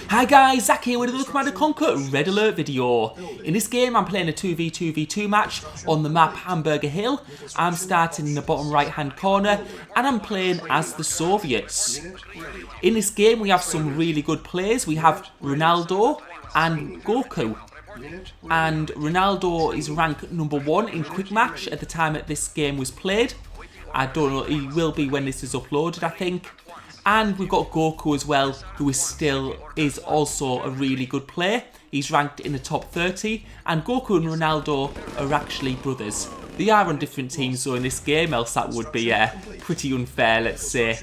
Hi guys, Zach here with another Commander Conquer Red Alert video. In this game I'm playing a 2v2v2 match on the map Hamburger Hill. I'm starting in the bottom right hand corner and I'm playing as the Soviets. In this game we have some really good players. We have Ronaldo and Goku. And Ronaldo is ranked number 1 in quick match at the time that this game was played. I don't know, he will be when this is uploaded, I think. And we've got Goku as well, who is also a really good player. He's ranked in the top 30, and Goku and Ronaldo are actually brothers. They are on different teams, so in this game, else that would be pretty unfair, let's say.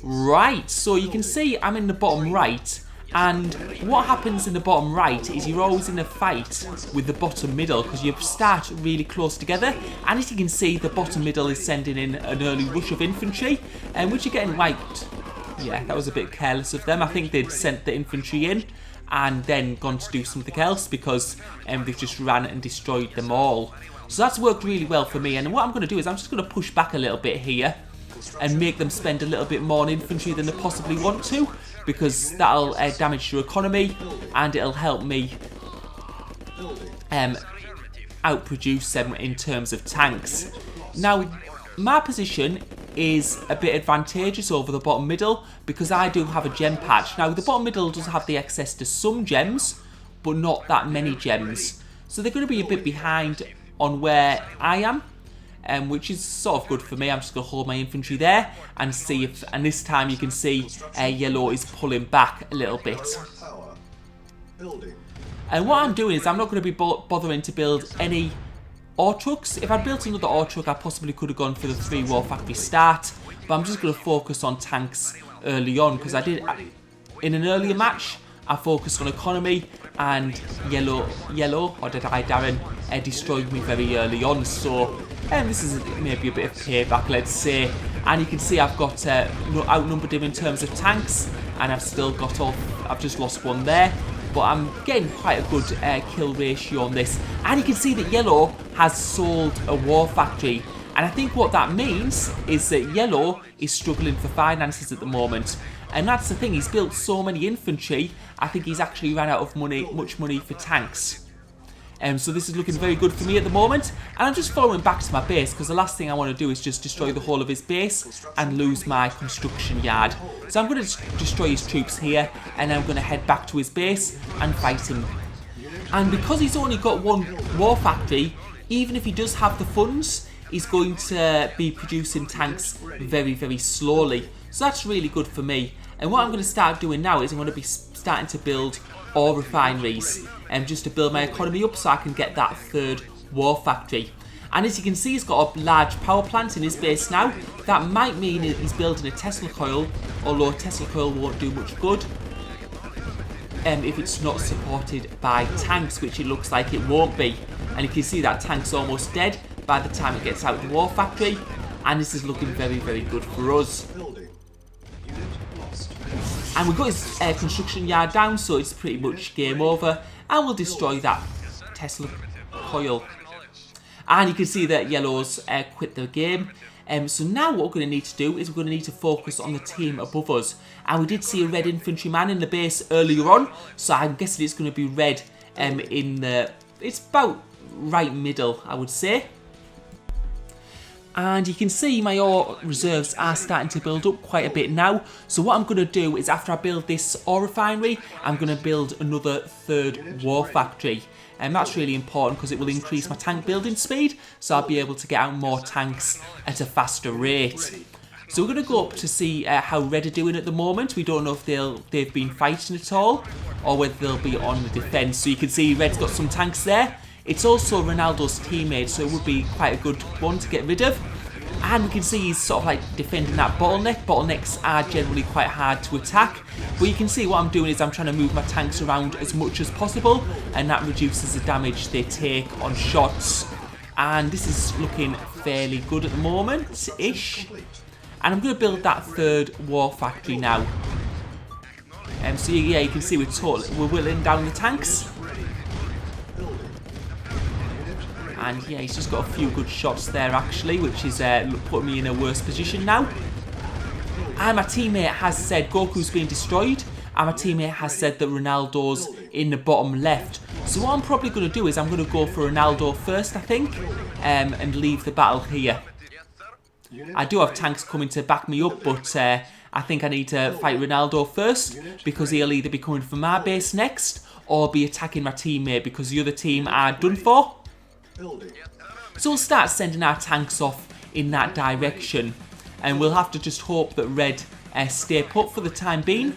Right, so you can see I'm in the bottom right, and what happens in the bottom right is you're always in a fight with the bottom middle because you start really close together, and as you can see the bottom middle is sending in an early rush of infantry, which are getting wiped. Yeah, that was a bit careless of them. I think they'd sent the infantry in and then gone to do something else because they've just ran and destroyed them all. So that's worked really well for me, and what I'm going to do is I'm just going to push back a little bit here and make them spend a little bit more on infantry than they possibly want to, because that'll damage your economy and it'll help me outproduce them in terms of tanks. Now, my position is a bit advantageous over the bottom middle because I do have a gem patch. Now, the bottom middle does have the access to some gems, but not that many gems. So they're going to be a bit behind on where I am, which is sort of good for me. I'm just going to hold my infantry there and see if, and this time you can see yellow is pulling back a little bit. And what I'm doing is I'm not going to be bothering to build any ore trucks. If I'd built another ore truck, I possibly could have gone for the 3 war factory start, but I'm just going to focus on tanks early on because I did in an earlier match. I focused on economy, and yellow, or did I, Darren, destroyed me very early on. So this is maybe a bit of payback, let's say. And you can see I've got outnumbered him in terms of tanks, and I've still got off. I've just lost one there, but I'm getting quite a good kill ratio on this. And you can see that yellow has sold a war factory, and I think what that means is that yellow is struggling for finances at the moment. And that's the thing, he's built so many infantry, I think he's actually ran out of much money for tanks. So this is looking very good for me at the moment, and I'm just following back to my base because the last thing I want to do is just destroy the whole of his base and lose my construction yard. So I'm going to destroy his troops here, and I'm going to head back to his base and fight him. And because he's only got 1 war factory, even if he does have the funds, he's going to be producing tanks very, very slowly. So that's really good for me. And what I'm going to start doing now is I'm going to be starting to build ore refineries, just to build my economy up so I can get that 3rd war factory. And as you can see, he's got a large power plant in his base now. That might mean he's building a Tesla coil, although Tesla coil won't do much good if it's not supported by tanks, which it looks like it won't be. And you can see that tank's almost dead by the time it gets out of the war factory, and this is looking very, very good for us. And we've got his construction yard down, so it's pretty much game over, and we'll destroy that Tesla coil. And you can see that yellow's quit the game. So now what we're going to need to do is we're going to need to focus on the team above us. And we did see a red infantryman in the base earlier on, so I'm guessing it's going to be red it's about right middle, I would say. And you can see my ore reserves are starting to build up quite a bit now. So what I'm going to do is after I build this ore refinery, I'm going to build another 3rd war factory. And that's really important because it will increase my tank building speed, so I'll be able to get out more tanks at a faster rate. So we're going to go up to see how red are doing at the moment. We don't know if they've been fighting at all or whether they'll be on the defence. So you can see red's got some tanks there. It's also Ronaldo's teammate, so it would be quite a good one to get rid of. And we can see he's sort of like defending that bottleneck. Bottlenecks are generally quite hard to attack, but you can see what I'm doing is I'm trying to move my tanks around as much as possible, and that reduces the damage they take on shots. And this is looking fairly good at the moment-ish. And I'm going to build that 3rd war factory now. So yeah, you can see we're whittling down the tanks. And yeah, he's just got a few good shots there actually, which is putting me in a worse position now. And my teammate has said Goku's being destroyed. and my teammate has said that Ronaldo's in the bottom left. So what I'm probably going to do is I'm going to go for Ronaldo first, I think, and leave the battle here. I do have tanks coming to back me up, but I think I need to fight Ronaldo first, because he'll either be coming from my base next or be attacking my teammate because the other team are done for. So we'll start sending our tanks off in that direction, and we'll have to just hope that red stay put for the time being.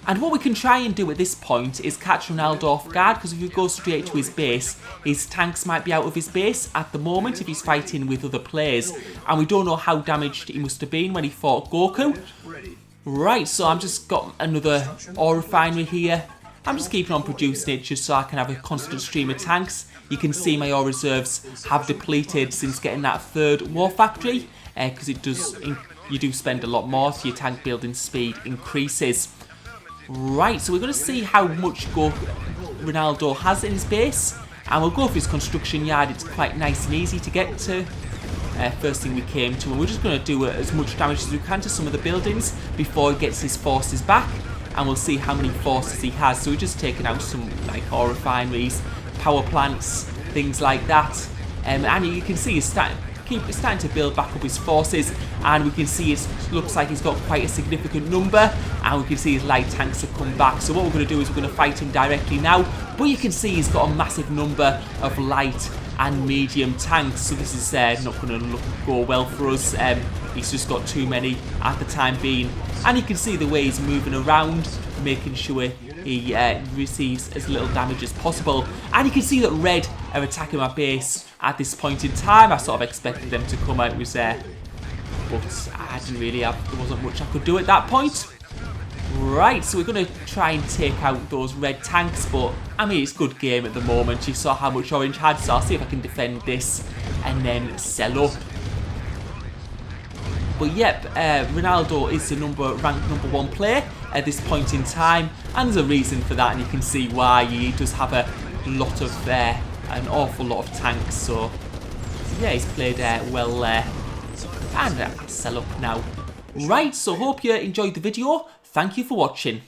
And what we can try and do at this point is catch Ronaldo off guard, because if we go straight to his base, his tanks might be out of his base at the moment if he's fighting with other players, and we don't know how damaged he must have been when he fought Goku. Right, so I'm just got another ore refinery here. I'm just keeping on producing it just so I can have a constant stream of tanks. You can see my ore reserves have depleted since getting that third war factory, because you do spend a lot more, so your tank building speed increases. Right, so we're going to see how much Ronaldo has in his base, and we'll go for his construction yard. It's quite nice and easy to get to. First thing we came to, and we're just going to do as much damage as we can to some of the buildings before he gets his forces back, and we'll see how many forces he has. So we're just taking out some like ore refineries, power plants, things like that, and you can see he's starting to build back up his forces, and we can see it looks like he's got quite a significant number, and we can see his light tanks have come back. So what we're going to do is we're going to fight him directly now, but you can see he's got a massive number of light and medium tanks, so this is not going to go well for us. He's just got too many at the time being, and you can see the way he's moving around, making sure he receives as little damage as possible. And you can see that red are attacking my base at this point in time. I sort of expected them to come out with there, but I didn't really there wasn't much I could do at that point. Right, so we're going to try and take out those red tanks, but I mean, it's a good game at the moment. You saw how much orange had, so I'll see if I can defend this and then sell up. But yep, Ronaldo is the ranked number 1 player at this point in time, and there's a reason for that, and you can see why. He does have an awful lot of tanks, so yeah, he's played well there. And I'll sell up now. Right, so hope you enjoyed the video. Thank you for watching.